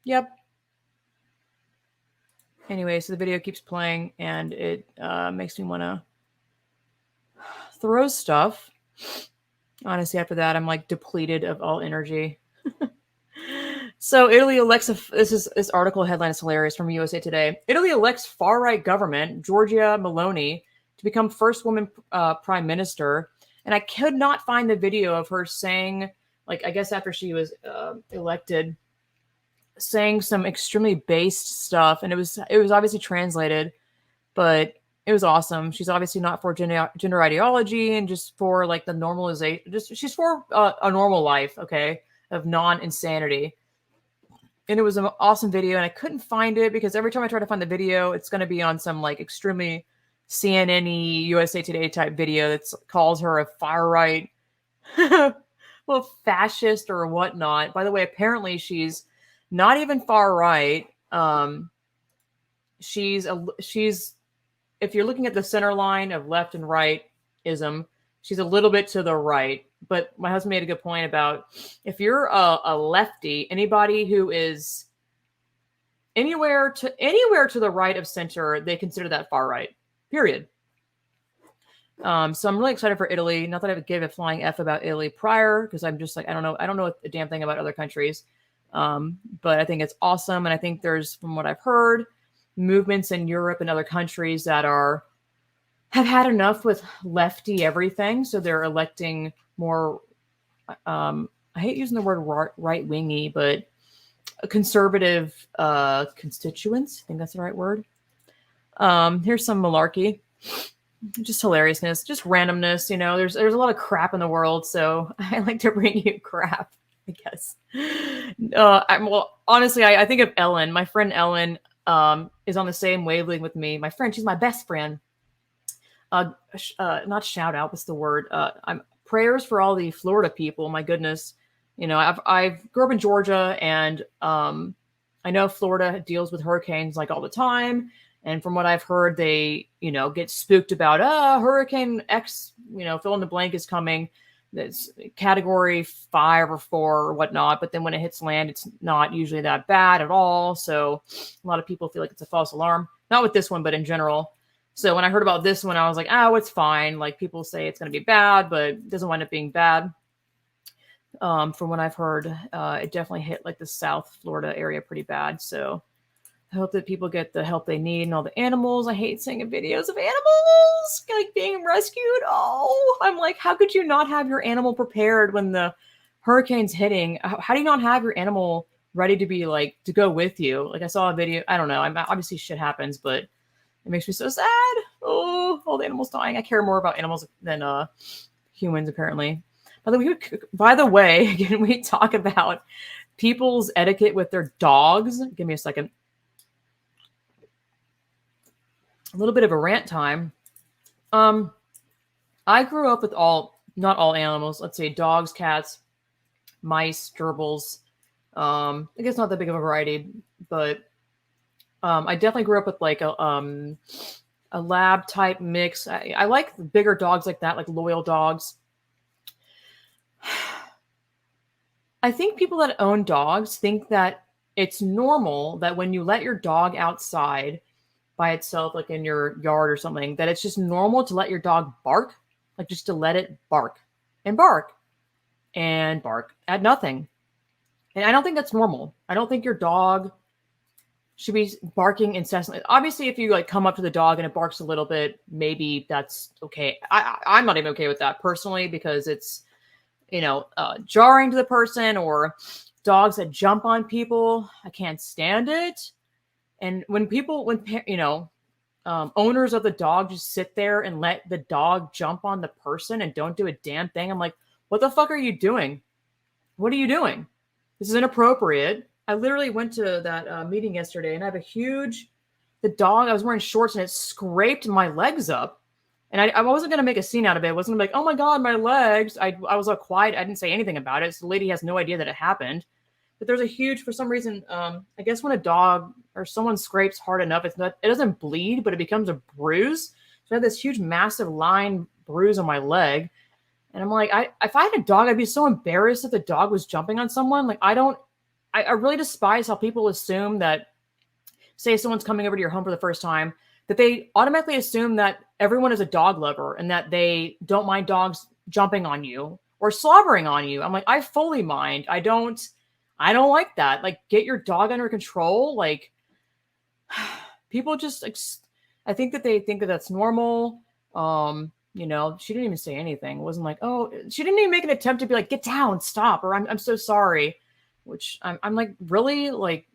Yep. Anyway, so the video keeps playing and it makes me want to throw stuff. Honestly, after that, I'm like depleted of all energy. So Italy elects, this article headline is hilarious from USA Today. Italy elects far-right government, Giorgia Meloni, to become first woman prime minister. And I could not find the video of her saying, like, I guess after she was elected, saying some extremely based stuff. And it was obviously translated, but it was awesome. She's obviously not for gender ideology and just for like the normalization. She's for a normal life, okay, of non-insanity. And it was an awesome video, and I couldn't find it because every time I try to find the video, it's going to be on some like extremely CNN-y, USA Today type video that calls her a far-right, well, fascist or whatnot. By the way, apparently she's not even far-right. She's if you're looking at the center line of left and right-ism, she's a little bit to the right. But my husband made a good point about if you're a lefty, anybody who is anywhere to the right of center, they consider that far right. Period. So I'm really excited for Italy. Not that I would give a flying F about Italy prior, because I'm just like, I don't know a damn thing about other countries. But I think it's awesome, and I think there's, from what I've heard, movements in Europe and other countries that have had enough with lefty everything, so they're electing more, I hate using the word right-wingy, but conservative constituents. I think that's the right word. Here's some malarkey. Just hilariousness, just randomness. You know, there's a lot of crap in the world, so I like to bring you crap, I guess. Well, honestly, I think of Ellen. My friend Ellen is on the same wavelength with me. My friend, she's my best friend. Not shout out, what's the word? Prayers for all the Florida people. My goodness, you know, I've grew up in Georgia, and I know Florida deals with hurricanes like all the time. And from what I've heard, they, you know, get spooked about, Hurricane X, you know, fill in the blank is coming. It's category 5 or 4 or whatnot. But then when it hits land, it's not usually that bad at all. So a lot of people feel like it's a false alarm. Not with this one, but in general. So when I heard about this one, I was like, oh, it's fine. Like people say it's going to be bad, but it doesn't wind up being bad. From what I've heard, it definitely hit like the South Florida area pretty bad. So I hope that people get the help they need and all the animals. I hate seeing videos of animals like being rescued. Oh, I'm like, how could you not have your animal prepared when the hurricane's hitting? How do you not have your animal ready to be like to go with you? Like I saw a video. I don't know. Obviously shit happens, but it makes me so sad. Oh, all the animals dying. I care more about animals than humans, apparently. By the way, can we talk about people's etiquette with their dogs? Give me a second. A little bit of a rant time. I grew up with not all animals. Let's say dogs, cats, mice, gerbils. I guess not that big of a variety, but I definitely grew up with like a lab type mix. I like bigger dogs like that, like loyal dogs. I think people that own dogs think that it's normal that when you let your dog outside by itself, like in your yard or something, that it's just normal to let your dog bark, like just to let it bark and bark and bark at nothing. And I don't think that's normal. I don't think your dog should be barking incessantly. Obviously, if you like come up to the dog and it barks a little bit, maybe that's okay. I'm not even okay with that personally because it's, jarring to the person, or dogs that jump on people. I can't stand it. And when owners of the dog just sit there and let the dog jump on the person and don't do a damn thing, I'm like, what the fuck are you doing? What are you doing? This is inappropriate. I literally went to that meeting yesterday and I have the dog, I was wearing shorts and it scraped my legs up. And I wasn't going to make a scene out of it. I wasn't like, oh my God, my legs. I was all quiet. I didn't say anything about it. So the lady has no idea that it happened. But there's for some reason, I guess when a dog or someone scrapes hard enough, it doesn't bleed, but it becomes a bruise. So I had this huge, massive line bruise on my leg. And I'm like, if I had a dog, I'd be so embarrassed if the dog was jumping on someone. Like, I really despise how people assume that, say someone's coming over to your home for the first time, that they automatically assume that everyone is a dog lover and that they don't mind dogs jumping on you or slobbering on you. I'm like, I fully mind. I don't like that. Like, get your dog under control. Like, people just, I think that they think that that's normal. She didn't even say anything. It wasn't like, oh, she didn't even make an attempt to be like, get down, stop, or I'm so sorry. Which I'm like, really? Like,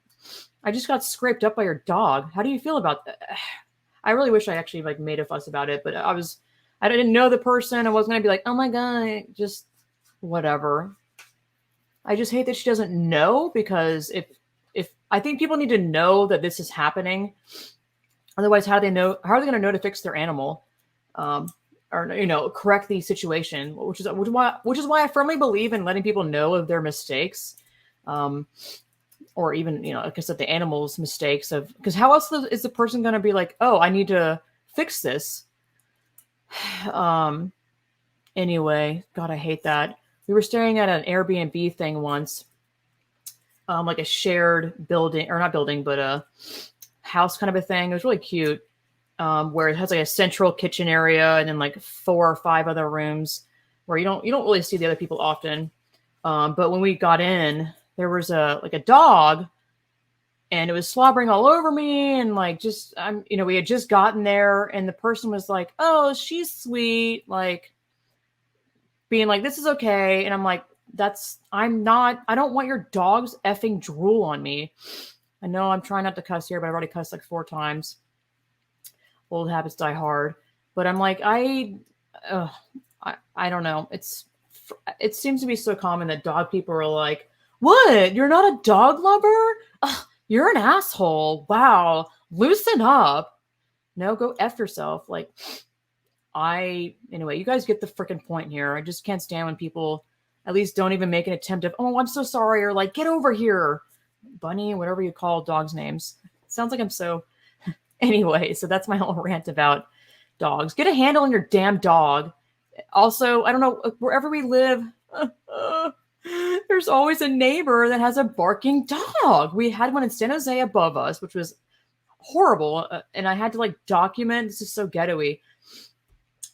I just got scraped up by your dog. How do you feel about that? I really wish I actually like made a fuss about it, but I didn't know the person. I wasn't gonna be like, oh my God, just whatever. I just hate that she doesn't know, because if I think people need to know that this is happening. Otherwise, how are they going to know to fix their animal, or correct the situation? Which is why I firmly believe in letting people know of their mistakes. Or even, like I said, the animal's mistakes because how else is the person going to be like, oh, I need to fix this? Anyway, God, I hate that. We were staring at an Airbnb thing once, like a shared building, or not building, but a house kind of a thing. It was really cute, where it has like a central kitchen area and then like 4 or 5 other rooms where you don't really see the other people often. But when we got in, there was a dog, and it was slobbering all over me, and like we had just gotten there, and the person was like, "Oh, she's sweet," like being like, "This is okay," and I'm like, I don't want your dog's effing drool on me. I know I'm trying not to cuss here, but I've already cussed like 4 times. Old habits die hard, but I'm like, I don't know. It seems to be so common that dog people are like, what? You're not a dog lover? Ugh, you're an asshole. Wow. Loosen up. No, go F yourself. Like, anyway, you guys get the freaking point here. I just can't stand when people at least don't even make an attempt of, oh, I'm so sorry. Or like, get over here. Bunny, whatever you call dogs' names. Sounds like I'm so. Anyway, so that's my whole rant about dogs. Get a handle on your damn dog. Also, I don't know, wherever we live, there's always a neighbor that has a barking dog. We had one in San Jose above us, which was horrible. And I had to like document, this is so ghetto-y.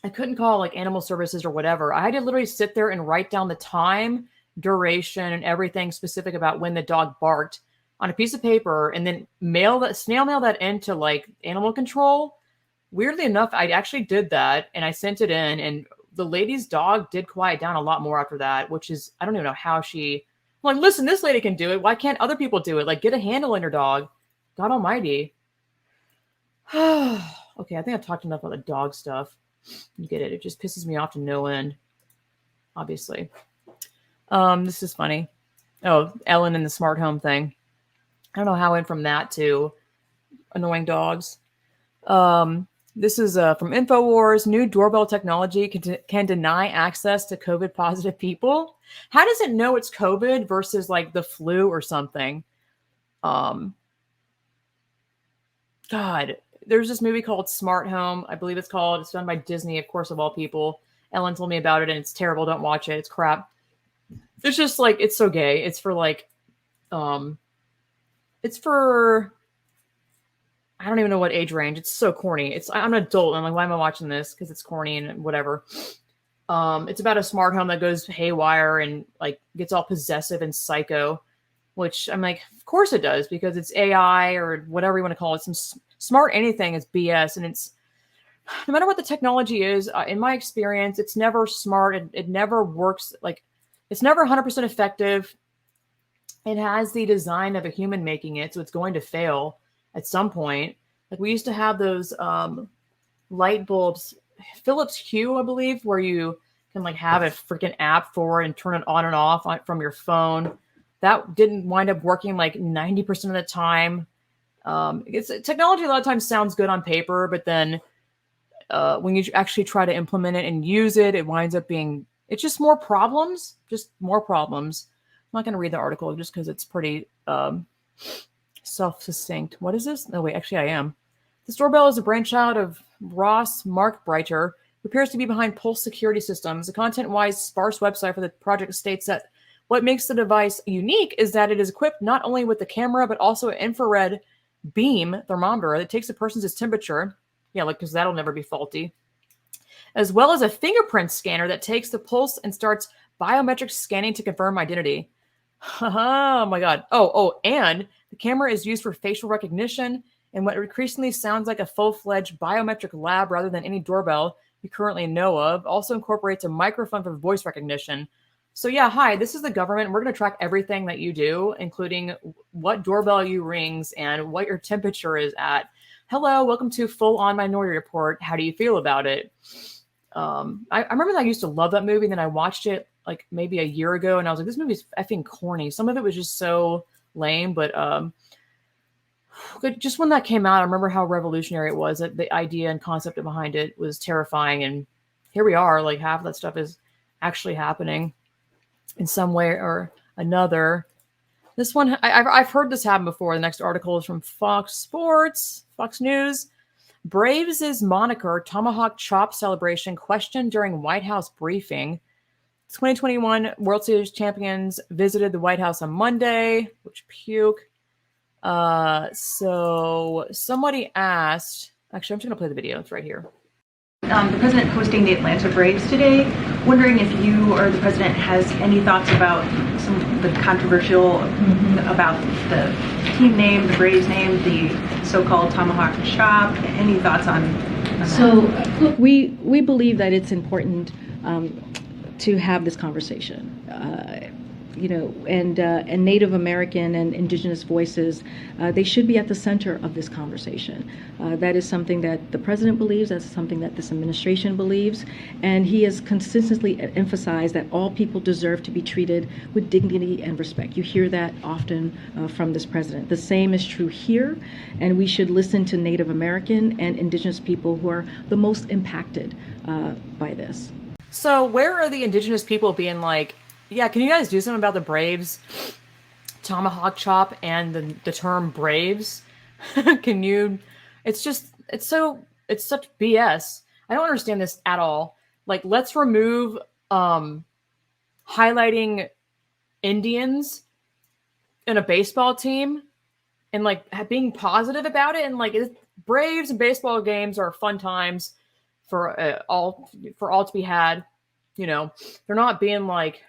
I couldn't call like animal services or whatever. I had to literally sit there and write down the time, duration, and everything specific about when the dog barked on a piece of paper and then snail mail that into like animal control. Weirdly enough, I actually did that and I sent it in, and the lady's dog did quiet down a lot more after that, which is, I don't even know how I'm like, listen, this lady can do it. Why can't other people do it? Like, get a handle on your dog. God almighty. Okay, I think I've talked enough about the dog stuff. You get it. It just pisses me off to no end, obviously. This is funny. Oh, Ellen and the smart home thing. I don't know how I went from that to annoying dogs. This is from InfoWars. New doorbell technology can deny access to COVID positive people. How does it know it's COVID versus like the flu or something? God, there's this movie called Smart Home. I believe it's called. It's done by Disney, of course, of all people. Ellen told me about it and it's terrible. Don't watch it. It's crap. It's just like, it's so gay. It's for like, it's for, I don't even know what age range. It's so corny. I'm an adult. I'm like, why am I watching this? Because it's corny and whatever. It's about a smart home that goes haywire and like gets all possessive and psycho, which I'm like, of course it does, because it's AI or whatever you want to call it. Some smart anything is BS. And it's, no matter what the technology is, in my experience, it's never smart. It never works. Like, it's never 100% effective. It has the design of a human making it, so it's going to fail at some point. Like, we used to have those light bulbs, Philips Hue, I believe, where you can like have a freaking app for it and turn it on and off from your phone. That didn't wind up working like 90% of the time. Technology a lot of times sounds good on paper, but then when you actually try to implement it and use it, it winds up being, it's just more problems, I'm not going to read the article just because it's pretty self-succinct. What is this? No, wait, actually I am. This doorbell is a brainchild of Ross Markbreiter, who appears to be behind Pulse Security Systems. The content-wise sparse website for the project states that what makes the device unique is that it is equipped not only with the camera, but also an infrared beam thermometer that takes a person's temperature. Yeah, like, because that'll never be faulty. As well as a fingerprint scanner that takes the pulse and starts biometric scanning to confirm identity. Oh my God. Oh, and the camera is used for facial recognition and what increasingly sounds like a full-fledged biometric lab rather than any doorbell you currently know of. Also incorporates a microphone for voice recognition. So yeah, hi, this is the government. We're going to track everything that you do, including what doorbell you rings and what your temperature is at. Hello, welcome to Full On Minority Report. How do you feel about it? I remember that I used to love that movie. Then I watched it like maybe a year ago and I was like, this movie's effing corny. Some of it was just so lame, but just when that came out, I remember how revolutionary it was. That the idea and concept behind it was terrifying. And here we are, like half of that stuff is actually happening in some way or another. This one, I've heard this happen before. The next article is from Fox News. Braves' moniker, Tomahawk Chop celebration questioned during White House briefing. 2021 World Series champions visited the White House on Monday, which puke. So somebody asked, actually, I'm just going to play the video. It's right here. The president hosting the Atlanta Braves today, wondering if you or the president has any thoughts about some of the controversial about the team name, the Braves name, the so-called Tomahawk Chop. Any thoughts on that? So look, we believe that it's important to have this conversation. And Native American and Indigenous voices, they should be at the center of this conversation. That is something that the president believes, that's something that this administration believes, and he has consistently emphasized that all people deserve to be treated with dignity and respect. You hear that often from this president. The same is true here, and we should listen to Native American and Indigenous people who are the most impacted by this. So where are the Indigenous people being like, yeah, can you guys do something about the Braves Tomahawk Chop and the term Braves? Can you? It's such BS. I don't understand this at all. Like, let's remove highlighting Indians in a baseball team and like being positive about it. And like, Braves and baseball games are fun times for all to be had. You know, they're not being like,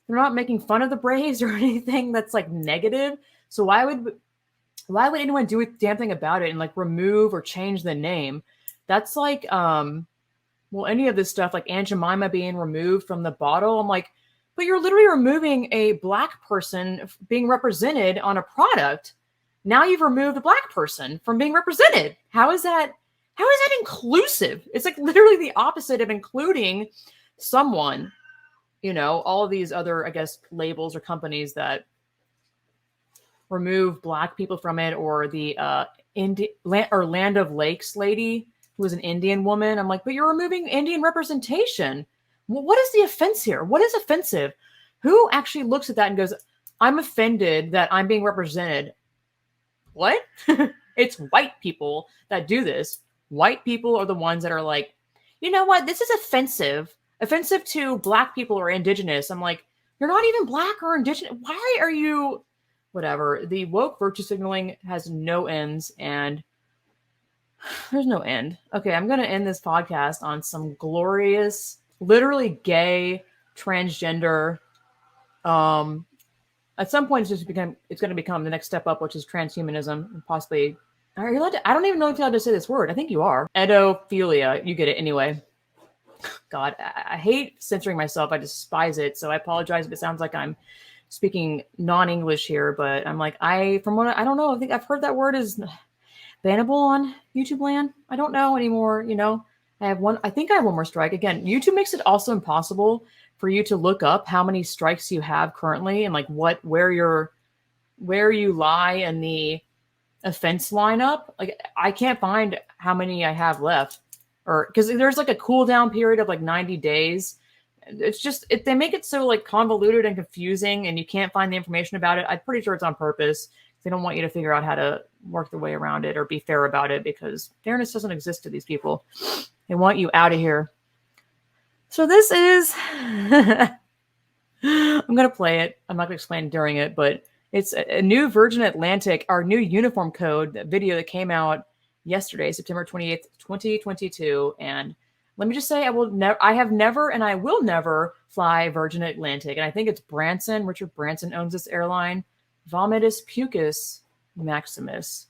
they're not making fun of the Braves or anything that's like negative. So why would anyone do a damn thing about it and like remove or change the name? That's like, well, any of this stuff, like Aunt Jemima being removed from the bottle. I'm like, but you're literally removing a black person being represented on a product. Now you've removed a black person from being represented. How is that inclusive? It's like literally the opposite of including someone. You know, all of these other, I guess, labels or companies that remove black people from it, or the Land of Lakes lady who was an Indian woman. I'm like, but you're removing Indian representation. Well, what is the offense here? What is offensive? Who actually looks at that and goes, I'm offended that I'm being represented? What? It's white people that do this. White people are the ones that are like, you know what? This is offensive to black people or indigenous. I'm like, you're not even black or indigenous. Why are you, whatever? The woke virtue signaling has no ends, and there's no end. Okay, I'm going to end this podcast on some glorious, literally gay, transgender, at some point it's going to become the next step up, which is transhumanism, and possibly, are you allowed to, I don't even know if you're allowed to say this word. I think you are. Edophilia. You get it anyway. God, I hate censoring myself. I despise it. So I apologize if it sounds like I'm speaking non-English here, but I'm like, I don't know. I think I've heard that word is bannable on YouTube land. I don't know anymore. You know, I think I have one more strike. Again, YouTube makes it also impossible for you to look up how many strikes you have currently and like where you lie in the offense lineup. Like, I can't find how many I have left, or because there's like a cooldown period of like 90 days. It's just, they make it so like convoluted and confusing, and you can't find the information about it. I'm pretty sure it's on purpose. They don't want you to figure out how to work their way around it or be fair about it, because fairness doesn't exist to these people. They want you out of here. So this is, I'm going to play it. I'm not going to explain during it, but it's a new Virgin Atlantic, our new uniform code video that came out yesterday, September 28th, 2022. And let me just say, I have never, and I will never fly Virgin Atlantic. And I think it's Branson. Richard Branson owns this airline. Vomitus Pucus Maximus.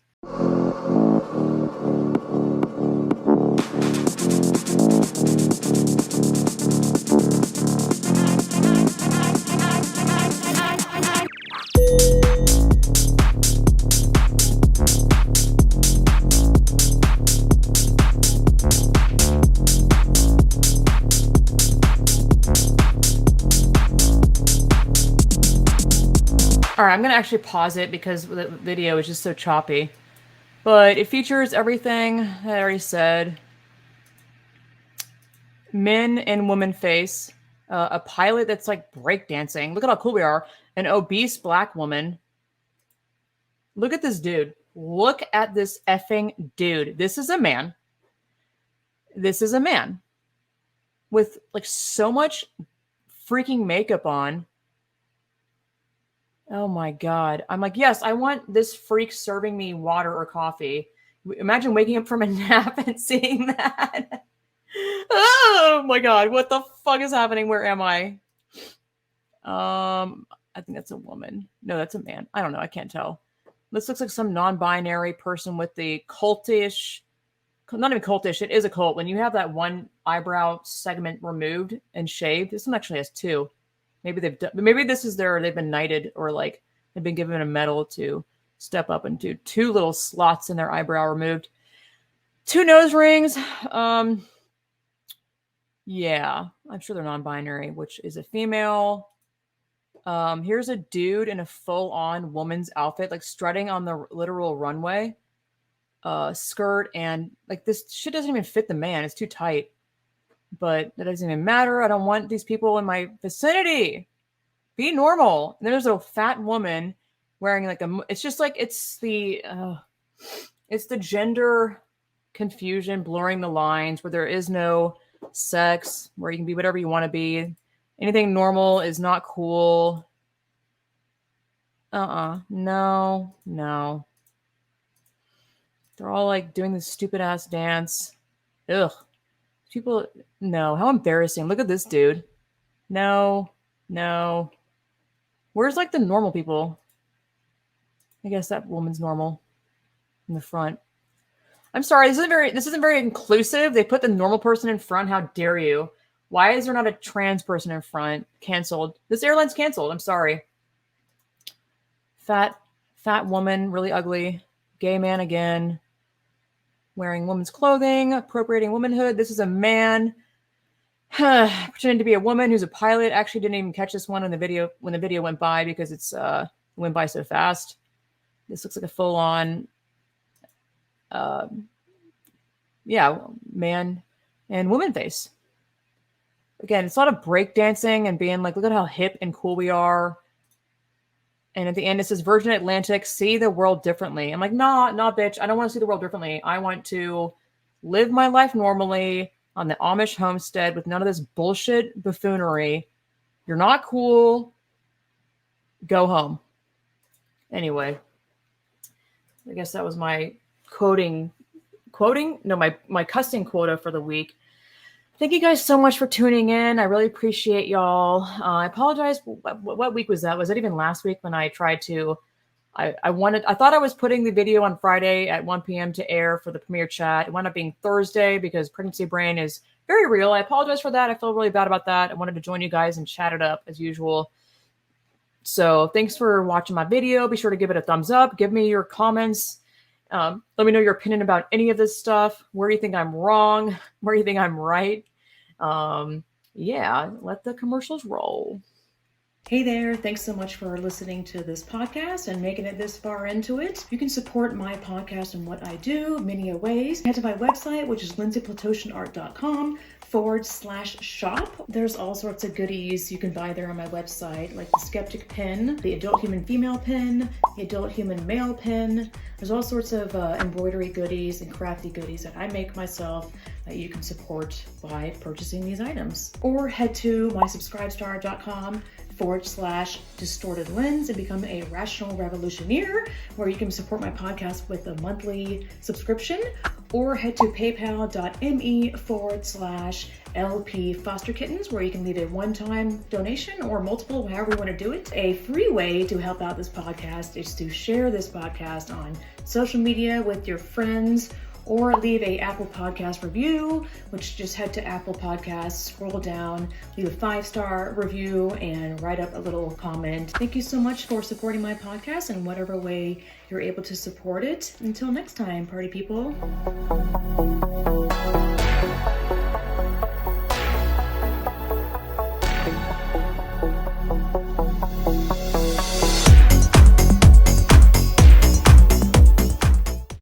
All right, I'm going to actually pause it because the video is just so choppy. But it features everything I already said. Men and woman face. A pilot that's like breakdancing. Look at how cool we are. An obese black woman. Look at this dude. Look at this effing dude. This is a man. This is a man. With like so much freaking makeup on. Oh my God. I'm like, yes, I want this freak serving me water or coffee. Imagine waking up from a nap and seeing that. Oh my God. What the fuck is happening? Where am I? I think that's a woman. No, that's a man. I don't know. I can't tell. This looks like some non-binary person with the cultish, not even cultish. It is a cult. When you have that one eyebrow segment removed and shaved, this one actually has two. Maybe this is they've been knighted, or like they've been given a medal to step up and do two little slots in their eyebrow removed. Two nose rings. Yeah, I'm sure they're non-binary, which is a female. Here's a dude in a full-on woman's outfit, like strutting on the literal runway. Skirt, and like this shit doesn't even fit the man. It's too tight. But that doesn't even matter. I don't want these people in my vicinity. Be normal. And there's a fat woman wearing like it's just like, it's the gender confusion, blurring the lines, where there is no sex, where you can be whatever you want to be. Anything normal is not cool. No. They're all like doing this stupid ass dance. Ugh. People, no. How embarrassing. Look at this dude. No. Where's like the normal people? I guess that woman's normal in the front. I'm sorry, this isn't very inclusive. They put the normal person in front. How dare you? Why is there not a trans person in front? Canceled. This airline's canceled. I'm sorry. Fat woman, really ugly. Gay man again. Wearing woman's clothing, appropriating womanhood. This is a man pretending to be a woman who's a pilot. Actually didn't even catch this one when the video went by because it went by so fast. This looks like a full-on man and woman face. Again, it's a lot of breakdancing and being like, look at how hip and cool we are. And at the end, it says Virgin Atlantic, see the world differently. I'm like, nah, bitch. I don't want to see the world differently. I want to live my life normally on the Amish homestead with none of this bullshit buffoonery. You're not cool. Go home. Anyway, I guess that was my my cussing quota for the week. Thank you guys so much for tuning in. I really appreciate y'all. I apologize. What week was that? Was it even last week when I tried to? I thought I was putting the video on Friday at 1 p.m. to air for the premiere chat. It wound up being Thursday because pregnancy brain is very real. I apologize for that. I feel really bad about that. I wanted to join you guys and chat it up as usual. So thanks for watching my video. Be sure to give it a thumbs up. Give me your comments. Let me know your opinion about any of this stuff. Where do you think I'm wrong? Where do you think I'm right? Let the commercials roll. Hey there. Thanks so much for listening to this podcast and making it this far into it. You can support my podcast and what I do many ways. Head to my website, which is lindsayplatoshinart.com/shop. There's all sorts of goodies you can buy there on my website, like the skeptic pin, the adult human female pin, the adult human male pin. There's all sorts of embroidery goodies and crafty goodies that I make myself that you can support by purchasing these items. Or head to mysubscribestar.com/distorted lens and become a rational revolutioneer, where you can support my podcast with a monthly subscription. Or head to paypal.me/LP Foster Kittens, where you can leave a one-time donation or multiple, however you want to do it. A free way to help out this podcast is to share this podcast on social media with your friends, or leave a Apple Podcast review, which just head to Apple Podcasts, scroll down, leave a 5-star review, and write up a little comment. Thank you so much for supporting my podcast in whatever way you're able to support it. Until next time, party people.